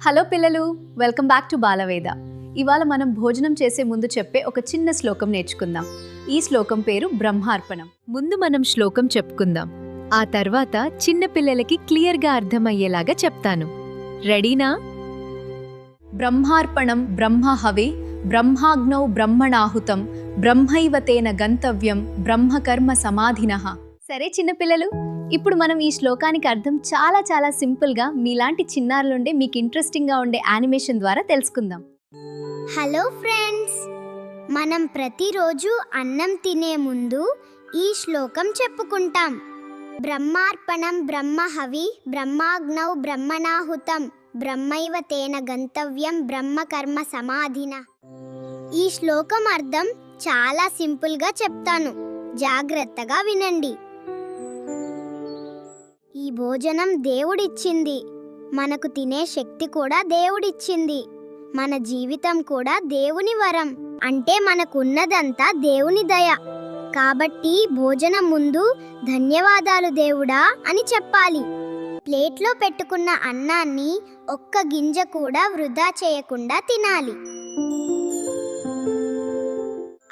Hello పిల్లలు, welcome back to బాలవేద. ఇవాళ మనం భోజనం చేసే ముందు చెప్పే ఒక చిన్న శ్లోకం నేర్చుకుందాం. ఈ శ్లోకం పేరు బ్రహ్మార్పణం. ముందు మనం శ్లోకం చెప్పుకుందాం, ఆ తర్వాత చిన్న పిల్లలకి క్లియర్గా అర్థమయ్యేలాగా చెప్తాను. రెడీనా? బ్రహ్మార్పణం బ్రహ్మహవి బ్రహ్మాగ్నౌ బ్రహ్మణాహుతం బ్రహ్మైవతేన గంతవ్యం బ్రహ్మకర్మ సమాధినః. సరే చిన్నపిల్లలు, ఇప్పుడు మనం ఈ శ్లోకానికి అర్థం చాలా సింపుల్గా మీలాంటి చిన్నారులుండే మీకు ఇంట్రెస్టింగ్గా ఉండే యానిమేషన్ ద్వారా తెలుసుకుందాం. హలో ఫ్రెండ్స్, మనం ప్రతిరోజు అన్నం తినే ముందు ఈ శ్లోకం చెప్పుకుంటాం. బ్రహ్మార్పణం బ్రహ్మహవి బ్రహ్మాగ్నౌ బ్రహ్మణాహుతం బ్రహ్మైవ తేన గంతవ్యం బ్రహ్మకర్మ సమాధిన. ఈ శ్లోకం అర్థం చాలా సింపుల్గా చెప్తాను, జాగ్రత్తగా వినండి. ఈ భోజనం దేవుడిచ్చింది, మనకు తినే శక్తి కూడా దేవుడిచ్చింది, మన జీవితం కూడా దేవుని వరం, అంటే మనకున్నదంతా దేవుని దయ. కాబట్టి భోజనం ముందు ధన్యవాదాలు దేవుడా అని చెప్పాలి. ప్లేట్లో పెట్టుకున్న అన్నాన్ని ఒక్క గింజ కూడా వృధా చేయకుండా తినాలి.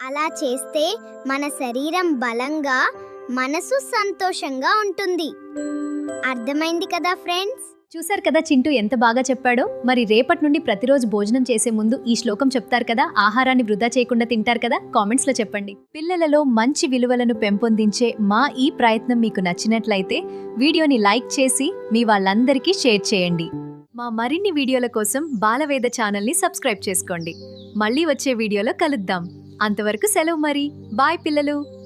అలా చేస్తే మన శరీరం బలంగా, మనసు సంతోషంగా ఉంటుంది. అర్థమైంది కదా ఫ్రెండ్స్? చూశారు కదా చింటూ ఎంత బాగా చెప్పాడో. మరి రేపటి నుండి ప్రతిరోజు భోజనం చేసే ముందు ఈ శ్లోకం చెప్తారు కదా, ఆహారాన్ని వృధా చేయకుండా తింటారు కదా? కామెంట్స్లో చెప్పండి. పిల్లలలో మంచి విలువలను పెంపొందించే మా ఈ ప్రయత్నం మీకు నచ్చినట్లయితే వీడియోని లైక్ చేసి మీ వాళ్ళందరికీ షేర్ చేయండి. మా మరిన్ని వీడియోల కోసం బాలవేద ఛానల్ని సబ్స్క్రైబ్ చేసుకోండి. మళ్ళీ వచ్చే వీడియోలో కలుద్దాం. అంతవరకు సెలవు మరి. బాయ్ పిల్లలు.